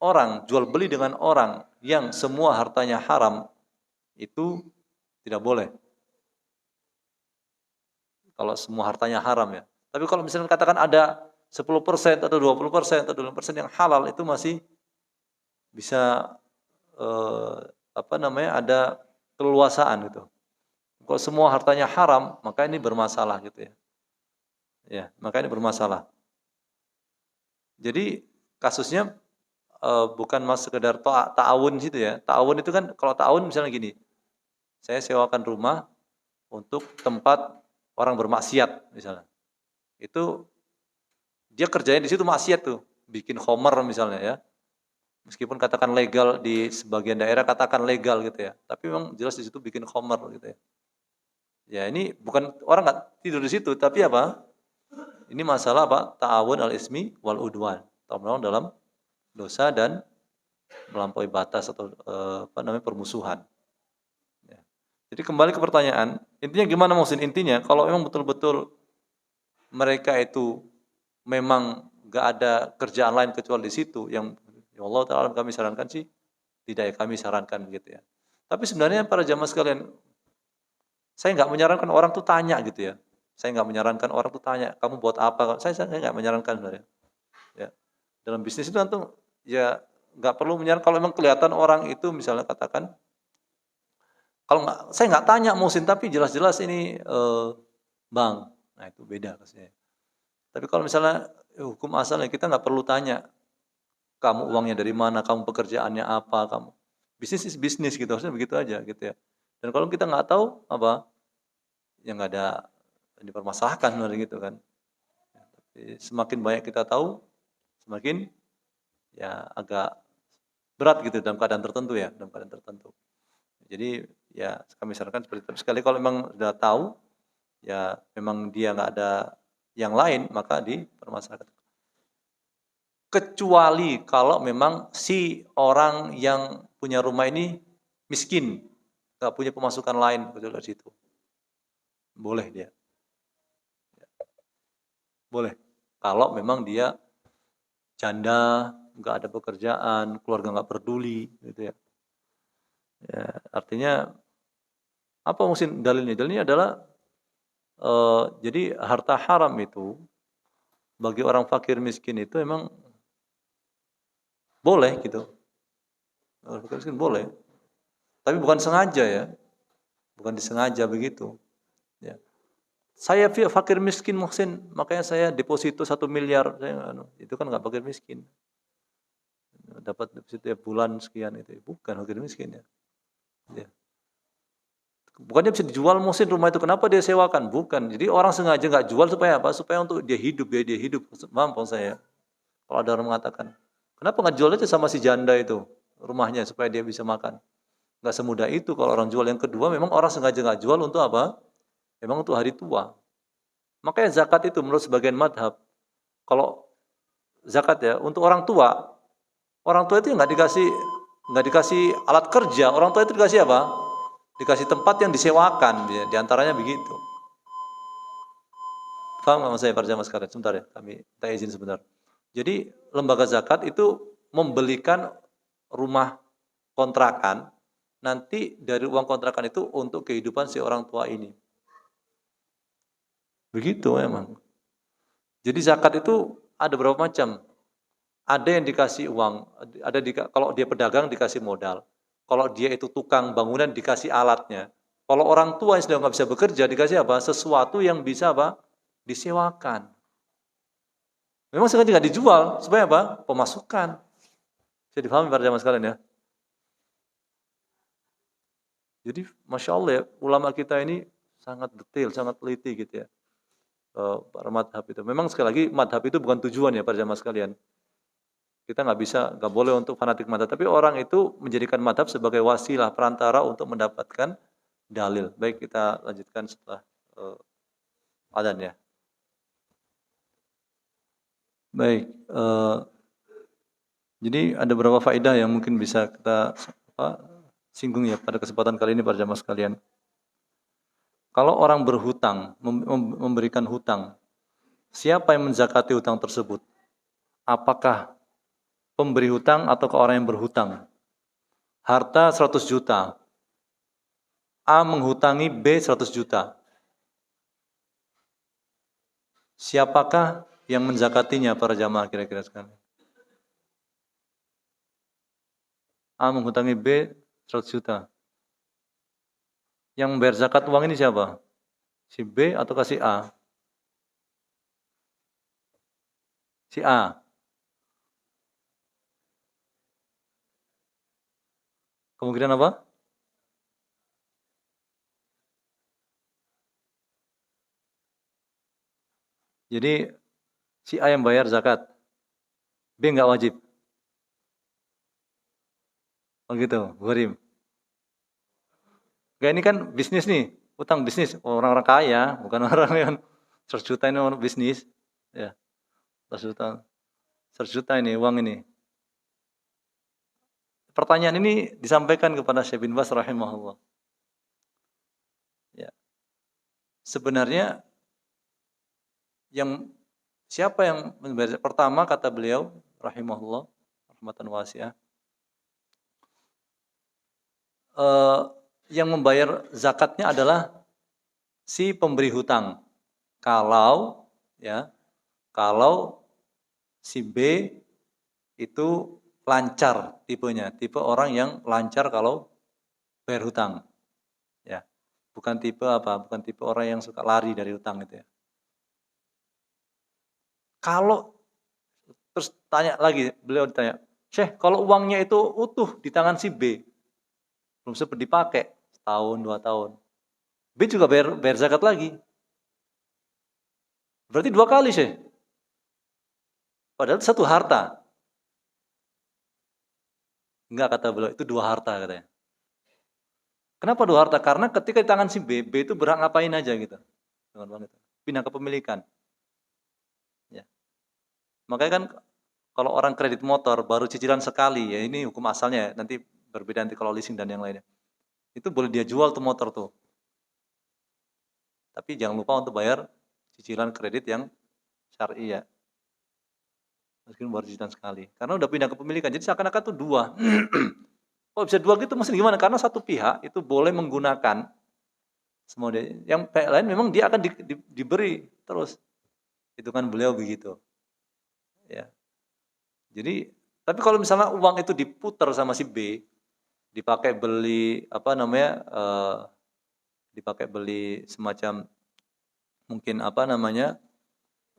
orang, jual beli dengan orang yang semua hartanya haram itu tidak boleh. Kalau semua hartanya haram ya. Tapi kalau misalnya katakan ada 10% atau 20% atau 20% yang halal itu masih bisa ada keleluasaan gitu. Kalau semua hartanya haram, maka ini bermasalah gitu ya. Ya, maka ini bermasalah. Jadi kasusnya bukan sekedar ta'awun situ ya. Ta'awun itu kan kalau ta'awun misalnya gini. Saya sewakan rumah untuk tempat orang bermaksiat misalnya. Itu dia kerjanya di situ maksiat tuh, bikin khomer misalnya ya. Meskipun katakan legal di sebagian daerah katakan legal gitu ya. Tapi memang jelas di situ bikin khomer gitu ya. Ya ini bukan orang nggak tidur di situ, tapi apa? Ini masalah apa? Ta'awun al-ismi wal udwan. Ta'awun dalam dosa dan melampaui batas atau permusuhan. Ya. Jadi kembali ke pertanyaan, intinya gimana maksudnya? Intinya kalau memang betul-betul mereka itu memang nggak ada kerjaan lain kecuali di situ, yang ya Allah Ta'ala kami sarankan sih, tidak ya kami sarankan begitu ya. Tapi sebenarnya para jamaah sekalian, saya nggak menyarankan orang tuh tanya gitu ya. Saya nggak menyarankan orang tuh tanya, kamu buat apa? Saya nggak menyarankan sebenarnya. Ya. Dalam bisnis itu nanti ya nggak perlu menyarankan. Kalau memang kelihatan orang itu misalnya katakan, kalau nggak, saya nggak tanya Muhsin, tapi jelas-jelas ini bang, nah itu beda maksudnya. Tapi kalau misalnya hukum asalnya kita nggak perlu tanya, kamu uangnya dari mana, kamu pekerjaannya apa, kamu bisnis is bisnis gitu, harusnya begitu aja gitu ya. Dan kalau kita nggak tahu apa, yang nggak ada dipermasalahkan sebenarnya gitu kan. Tapi semakin banyak kita tahu, semakin ya agak berat gitu dalam keadaan tertentu ya, dalam keadaan tertentu. Jadi ya kami sarankan seperti itu. Sekali kalau memang sudah tahu, ya memang dia nggak ada yang lain, maka dipermasalahkan. Kecuali kalau memang si orang yang punya rumah ini miskin, nggak punya pemasukan lain kecuali dari situ. Boleh dia. Boleh. Kalau memang dia janda, nggak ada pekerjaan, keluarga nggak peduli, gitu ya. Ya, artinya apa mungkin dalilnya? Dalilnya adalah jadi harta haram itu bagi orang fakir miskin itu memang boleh gitu. Orang fakir miskin boleh. Tapi bukan sengaja ya. Bukan disengaja begitu. Ya. Saya fakir miskin Muhsin, makanya saya deposito 1 miliar. Itu kan nggak fakir miskin. Dapat deposito bulan sekian itu. Bukan fakir miskin ya. Ya. Bukannya bisa dijual Muhsin rumah itu. Kenapa dia sewakan? Bukan. Jadi orang sengaja nggak jual supaya apa? Supaya untuk dia hidup. Dia hidup. Mampu saya. Kalau ada orang mengatakan, kenapa nggak jual aja sama si janda itu rumahnya supaya dia bisa makan? Nggak semudah itu kalau orang jual. Yang kedua, memang orang sengaja nggak jual untuk apa? Memang untuk hari tua. Makanya zakat itu menurut sebagian madhab, kalau zakat ya untuk orang tua itu nggak dikasih alat kerja. Orang tua itu dikasih apa? Dikasih tempat yang disewakan, diantaranya begitu. Paham nggak saya para jamaah sekalian? Sebentar ya, kami tak izin sebentar. Jadi lembaga zakat itu membelikan rumah kontrakan, nanti dari uang kontrakan itu untuk kehidupan si orang tua ini. Begitu memang. Jadi zakat itu ada berapa macam? Ada yang dikasih uang, kalau dia pedagang dikasih modal. Kalau dia itu tukang bangunan dikasih alatnya. Kalau orang tua yang sudah nggak bisa bekerja dikasih apa? Sesuatu yang bisa apa? Disewakan. Memang sengaja nggak dijual supaya apa? Pemasukan. Bisa dipahami para jamaah sekalian ya. Jadi masya Allah ya, ulama kita ini sangat detail, sangat teliti gitu ya. Para madhab itu. Memang sekali lagi madhab itu bukan tujuan ya para jamaah sekalian. Kita nggak boleh untuk fanatik madhab. Tapi orang itu menjadikan madhab sebagai wasilah perantara untuk mendapatkan dalil. Baik, kita lanjutkan setelah adzan ya. Baik, jadi ada beberapa faedah yang mungkin bisa kita singgung ya pada kesempatan kali ini para jamaah sekalian. Kalau orang berhutang, memberikan hutang, siapa yang menzakati hutang tersebut? Apakah pemberi hutang atau ke orang yang berhutang? Harta 100 juta. A menghutangi B 100 juta. Siapakah yang menzakatinya para jamaah kira-kira sekalian? A menghutangi B 100 juta. Yang membayar zakat uang ini siapa? Si B atau si A? Si A. Kemungkinan apa? Jadi si A yang bayar zakat, B nggak wajib. Oh gitu, Gharim. Kayak ini kan bisnis nih, utang bisnis orang-orang kaya, bukan orang yang 100 juta ini orang bisnis. Ya, 100 juta. 100 juta ini uang ini. Pertanyaan ini disampaikan kepada Syekh bin Baz rahimahullah. Ya. Sebenarnya siapa yang membayar? Pertama kata beliau rahimahullah, rahmatan wasi'ah. Yang membayar zakatnya adalah si pemberi hutang. Kalau si B itu lancar tipenya, tipe orang yang lancar kalau bayar hutang. Ya. Bukan tipe orang yang suka lari dari hutang gitu ya. Kalau terus beliau ditanya, "Syekh, kalau uangnya itu utuh di tangan si B, belum sempat dipakai, setahun, 2 tahun. B juga bayar zakat lagi. Berarti 2 kali, Syekh. Padahal satu harta." Enggak, kata beliau, itu 2 harta katanya. Kenapa 2 harta? Karena ketika di tangan si B, B itu berhak ngapain aja gitu. Dengan uang itu. Pindah kepemilikan. Ya. Makanya kan kalau orang kredit motor baru cicilan sekali, ya ini hukum asalnya, nanti berbeda nanti kalau leasing dan yang lainnya. Itu boleh dia jual tuh motor tuh. Tapi jangan lupa untuk bayar cicilan kredit yang syar'i ya. Meskipun baru cicilan sekali. Karena udah pindah kepemilikan. Jadi seakan-akan tuh 2. Kok bisa 2 gitu? Maksudnya gimana? Karena satu pihak itu boleh menggunakan semua dia. Yang pihak lain memang dia akan diberi terus. Itu kan beliau begitu. Ya. Jadi, tapi kalau misalnya uang itu diputar sama si B, dipakai beli dipakai beli semacam mungkin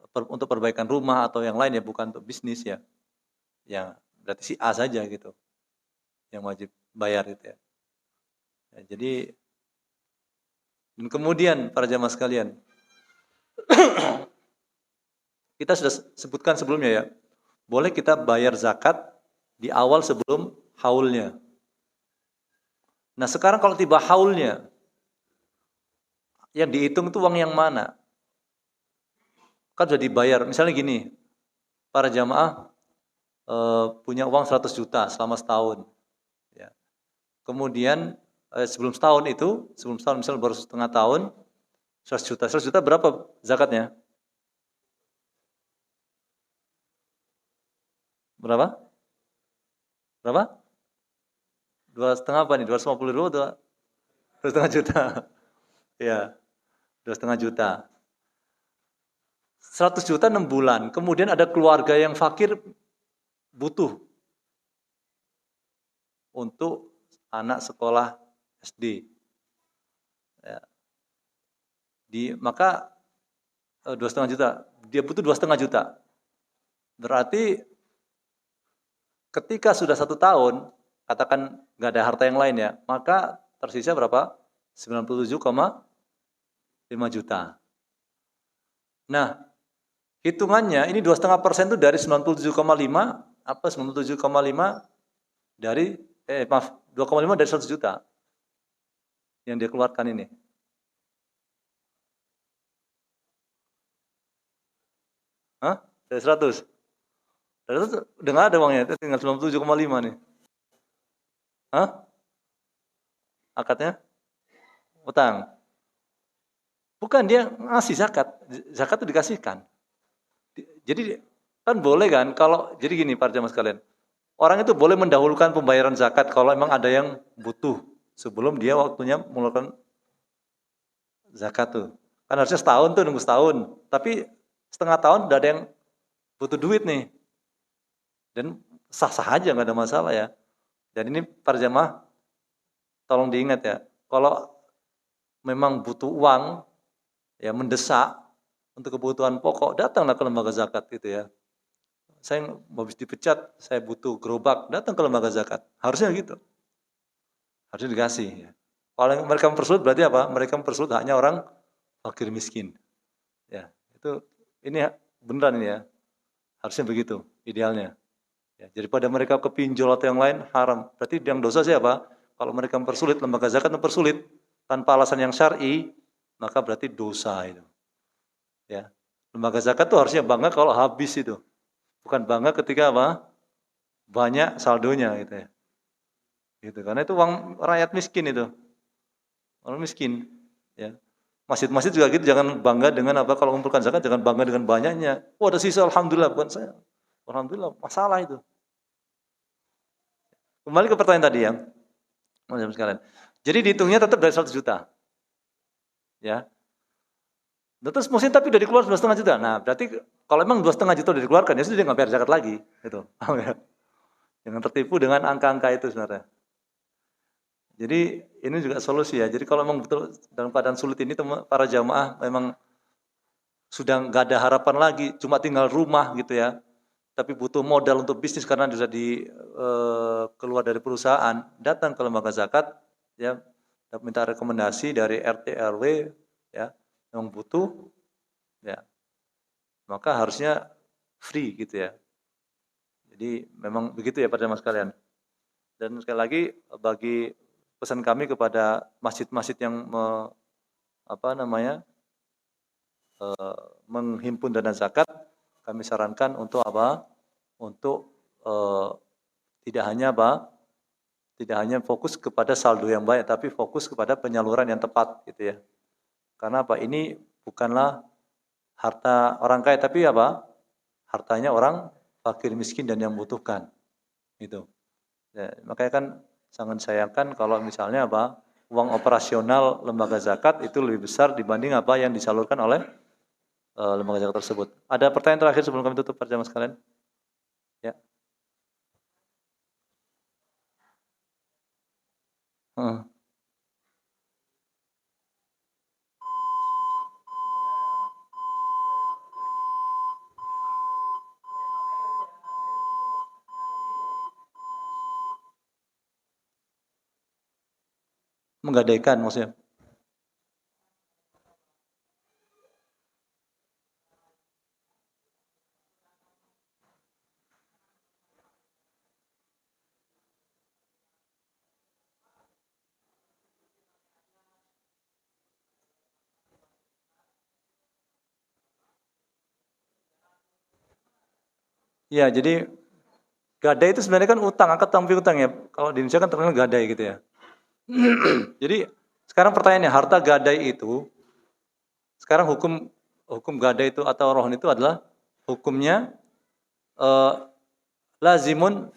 untuk perbaikan rumah atau yang lain ya, bukan untuk bisnis ya. Ya, berarti si A saja gitu yang wajib bayar gitu ya. Ya, jadi dan kemudian para jamaah sekalian, kita sudah sebutkan sebelumnya ya, boleh kita bayar zakat di awal sebelum haulnya. Nah sekarang kalau tiba haulnya, yang dihitung itu uang yang mana? Kan sudah dibayar, misalnya gini, para jamaah punya uang 100 juta selama setahun. Ya. Kemudian sebelum setahun misalnya baru setengah tahun, 100 juta. 100 juta berapa zakatnya? Berapa? Berapa? 2,5 apa nih? 250.000 atau 2,5 juta? Ya, 2,5 juta. 100 juta 6 bulan. Kemudian ada keluarga yang fakir butuh untuk anak sekolah SD. Ya. Maka 2,5 juta. Dia butuh 2,5 juta. Berarti ketika sudah 1 tahun, katakan nggak ada harta yang lain ya, maka tersisa berapa? 97,5 juta. Nah, hitungannya ini 2,5% itu dari 97,5 apa 97,5 dari 2,5 dari 100 juta yang dia keluarkan ini. Hah? Dari 100. Dari 100 udah nggak ada uangnya, tinggal 97,5 nih. Hah? Akadnya? Utang. Bukan, dia ngasih zakat. Zakat itu dikasihkan. Jadi kan boleh kan kalau jadi gini para jamaah sekalian. Orang itu boleh mendahulukan pembayaran zakat kalau memang ada yang butuh sebelum dia waktunya mengeluarkan zakat tuh. Kan harusnya setahun tuh nunggu setahun. Tapi setengah tahun udah ada yang butuh duit nih. Dan sah-sah aja nggak ada masalah ya. Dan ini para jamaah tolong diingat ya. Kalau memang butuh uang ya mendesak untuk kebutuhan pokok, datanglah ke lembaga zakat gitu ya. Saya habis dipecat, saya butuh gerobak, datang ke lembaga zakat. Harusnya gitu. Harusnya dikasih ya. Kalau mereka mempersulit berarti apa? Mereka mempersulit hanya orang fakir miskin. Ya, itu ini beneran ini ya. Harusnya begitu idealnya. Ya, daripada mereka kepinjol atau yang lain haram. Berarti yang dosa siapa? Kalau mereka mempersulit, lembaga zakat mempersulit tanpa alasan yang syar'i, maka berarti dosa itu. Ya. Lembaga zakat itu harusnya bangga kalau habis itu. Bukan bangga ketika apa? Banyak saldonya gitu ya. Gitu. Karena itu uang rakyat miskin itu. Orang miskin, ya. Masjid-masjid juga gitu, jangan bangga dengan apa kalau mengumpulkan zakat, jangan bangga dengan banyaknya. Oh, ada sisa alhamdulillah, bukan saya. Alhamdulillah, masalah itu. Kembali ke pertanyaan tadi ya. Sekalian. Jadi dihitungnya tetap dari 100 juta. Ya. Terus musim tapi udah dikeluar 2,5 juta. Nah, berarti kalau memang 2,5 juta udah dikeluarkan, ya sudah dia nggak bayar zakat lagi. Gitu. Jangan tertipu dengan angka-angka itu sebenarnya. Jadi ini juga solusi ya. Jadi kalau memang betul dalam keadaan sulit ini para jamaah memang sudah nggak ada harapan lagi, cuma tinggal rumah gitu ya. Tapi butuh modal untuk bisnis karena sudah keluar dari perusahaan, datang ke lembaga zakat ya, minta rekomendasi dari RT RW ya, yang butuh ya. Maka harusnya free gitu ya. Jadi memang begitu ya para jamaah sekalian. Dan sekali lagi bagi pesan kami kepada masjid-masjid yang menghimpun dana zakat, kami sarankan untuk apa? Untuk tidak hanya fokus kepada saldo yang baik, tapi fokus kepada penyaluran yang tepat, gitu ya. Karena apa? Ini bukanlah harta orang kaya, tapi apa? Hartanya orang fakir miskin dan yang membutuhkan, gitu. Ya, makanya kan sangat sayangkan kalau misalnya apa? Uang operasional lembaga zakat itu lebih besar dibanding apa yang disalurkan oleh lembaga zakat tersebut. Ada pertanyaan terakhir sebelum kami tutup para jamaah sekalian? Ya. Menggadaikan maksudnya. Ya, jadi gadai itu sebenarnya kan utang, akad tampi utang ya. Kalau di Indonesia kan terkenal gadai gitu ya. Jadi sekarang pertanyaannya, harta gadai itu sekarang hukum gadai itu atau rohon itu adalah hukumnya lazimun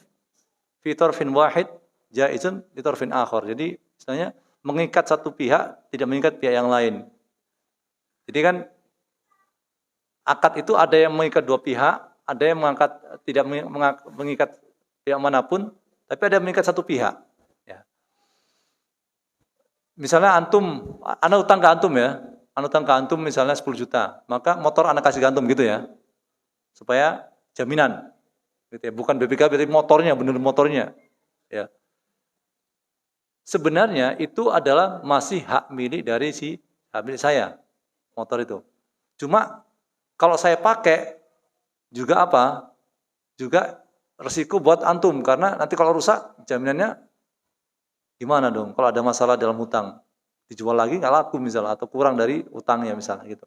fi tarfin wahid jaizun fi tarfin akhar. Jadi istilahnya mengikat satu pihak tidak mengikat pihak yang lain. Jadi kan akad itu ada yang mengikat dua pihak, ada yang tidak mengikat pihak manapun, tapi ada yang mengikat satu pihak. Ya. Misalnya anak utang ke antum ya, anak utang ke antum misalnya 10 juta, maka motor anak kasih ke antum gitu ya, supaya jaminan. Gitu ya. Bukan BPKB tapi motornya, benar motornya. Ya. Sebenarnya itu adalah masih hak milik dari hak milik saya, motor itu. Cuma kalau saya pakai juga apa? Juga resiko buat antum karena nanti kalau rusak jaminannya gimana dong? Kalau ada masalah dalam hutang, dijual lagi nggak laku misalnya atau kurang dari utangnya misalnya gitu.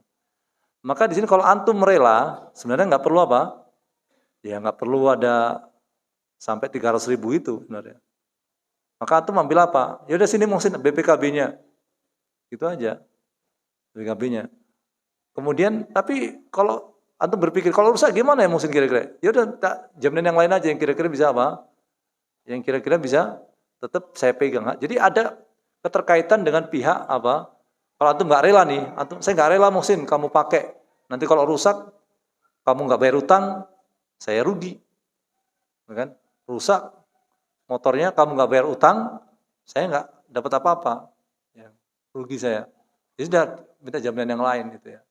Maka di sini kalau antum rela, sebenarnya nggak perlu apa? Ya nggak perlu ada sampai 300.000 itu sebenarnya. Maka antum ambil apa? Ya udah sini mungkin BPKB-nya, gitu aja BPKB-nya. Kemudian tapi kalau antum berpikir kalau rusak gimana ya mungkin kira-kira? Ya udah jaminan yang lain aja yang kira-kira bisa apa? Yang kira-kira bisa tetap saya pegang. Jadi ada keterkaitan dengan pihak apa? Kalau antum nggak rela nih, saya nggak rela Muhsin kamu pakai. Nanti kalau rusak, kamu nggak bayar utang, saya rugi, kan? Rusak motornya, kamu nggak bayar utang, saya nggak dapat apa-apa, ya, rugi saya. Jadi sudah minta jaminan yang lain gitu ya.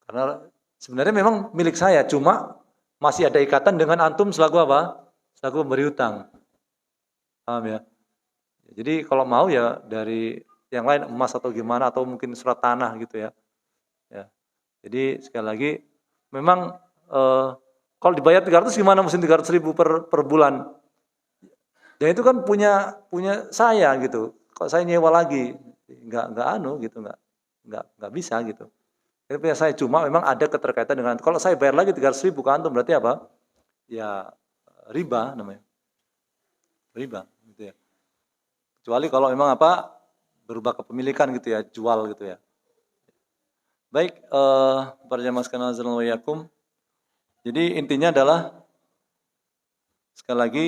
Karena sebenarnya memang milik saya, cuma masih ada ikatan dengan antum selaku apa? Selaku pemberi utang. Paham ya? Jadi kalau mau ya dari yang lain emas atau gimana atau mungkin surat tanah gitu ya. Ya. Jadi sekali lagi memang kalau dibayar 300 gimana mesti 300.000 per bulan. Dan itu kan punya saya gitu. Kok saya nyewa lagi nggak anu gitu nggak bisa gitu. Itu punya saya cuma memang ada keterkaitan dengan kalau saya bayar lagi 300.000 ke antum berarti apa? Ya riba namanya. Riba gitu ya. Kecuali kalau memang apa berubah kepemilikan gitu ya, jual gitu ya. Baik, para jamaah sekalian azza wa yakum. Jadi intinya adalah sekali lagi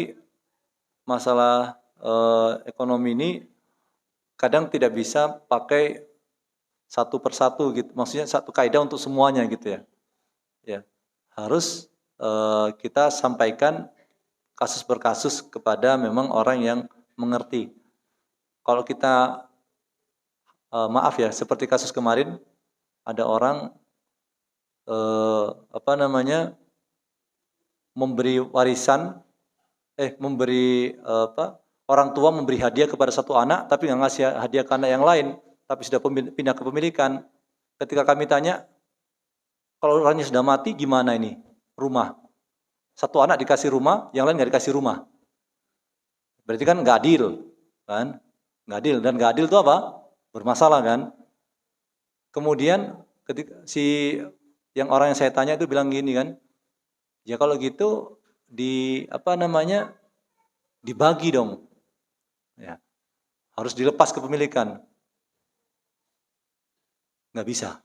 masalah ekonomi ini kadang tidak bisa pakai satu persatu gitu. Maksudnya satu kaidah untuk semuanya gitu ya. Ya, harus kita sampaikan kasus per kasus kepada memang orang yang mengerti. Kalau kita maaf ya, seperti kasus kemarin ada orang memberi warisan, orang tua memberi hadiah kepada satu anak, tapi nggak ngasih hadiah ke anak yang lain, tapi sudah pindah kepemilikan. Ketika kami tanya, kalau orangnya sudah mati, gimana ini rumah? Satu anak dikasih rumah, yang lain nggak dikasih rumah. Berarti kan nggak adil, kan? Nggak adil dan nggak adil itu apa? Bermasalah kan? Kemudian ketika yang orang yang saya tanya itu bilang gini kan, ya kalau gitu dibagi dong, ya harus dilepas kepemilikan, nggak bisa.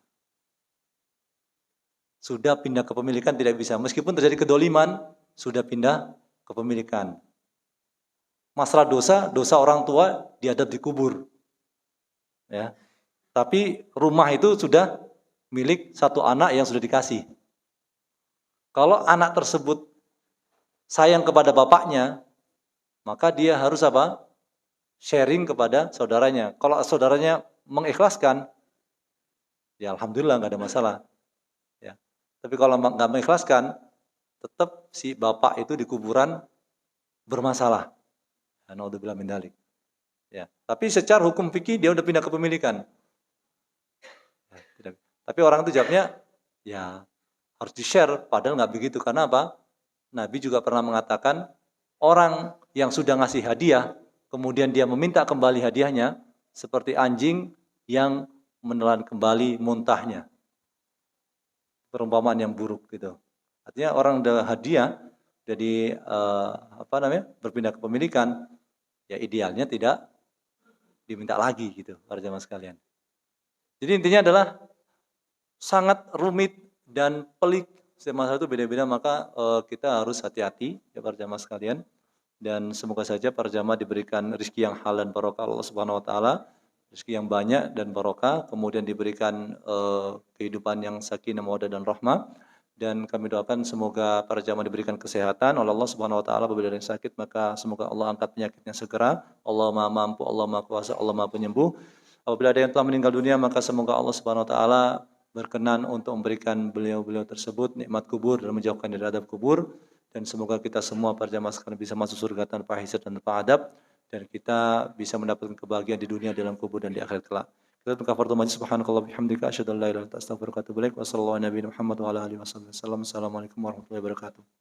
Sudah pindah kepemilikan tidak bisa, meskipun terjadi kedoliman sudah pindah kepemilikan. Masalah dosa orang tua diadab di kubur, ya. Tapi rumah itu sudah milik satu anak yang sudah dikasih. Kalau anak tersebut sayang kepada bapaknya, maka dia harus apa? Sharing kepada saudaranya. Kalau saudaranya mengikhlaskan, ya alhamdulillah nggak ada masalah. Ya. Tapi kalau nggak mengikhlaskan, tetap si bapak itu di kuburan bermasalah. Naudzubillah min dzalik. Ya. Tapi secara hukum fikih dia udah pindah kepemilikan. Tapi orang itu jawabnya, ya harus di-share, padahal nggak begitu. Karena apa? Nabi juga pernah mengatakan, orang yang sudah ngasih hadiah, kemudian dia meminta kembali hadiahnya, seperti anjing yang menelan kembali muntahnya. Perumpamaan yang buruk gitu. Artinya orang udah hadiah, jadi berpindah kepemilikan, ya idealnya tidak diminta lagi gitu, para jamaah sekalian. Jadi intinya adalah sangat rumit dan pelik. Setiap masalah itu beda-beda, maka kita harus hati-hati ya para jamaah sekalian. Dan semoga saja para jamaah diberikan rezeki yang halal dan barokah Allah Subhanahu wa taala, rezeki yang banyak dan barokah, kemudian diberikan kehidupan yang sakinah, mawaddah dan rahmah. Dan kami doakan semoga para jamaah diberikan kesehatan oleh Allah Subhanahu wa taala. Apabila ada yang sakit, maka semoga Allah angkat penyakitnya segera. Allah Maha mampu, Allah Maha kuasa, Allah Maha penyembuh. Apabila ada yang telah meninggal dunia, maka semoga Allah Subhanahu wa taala berkenan untuk memberikan beliau-beliau tersebut nikmat kubur dan menjauhkan dari adab kubur. Dan semoga kita semua para jamaah sekalian bisa masuk surga tanpa hisab dan tanpa adab, dan kita bisa mendapatkan kebahagiaan di dunia, dalam kubur, dan di akhirat kelak. Kita kafaratul majlis. Subhanakallah bihamdika asyhadu an la ilaha illa anta astaghfiruka wa atubu ilaik. Wassallallahu ala nabiyina Muhammad wa ala alihi wasallam. Assalamualaikum warahmatullahi wabarakatuh.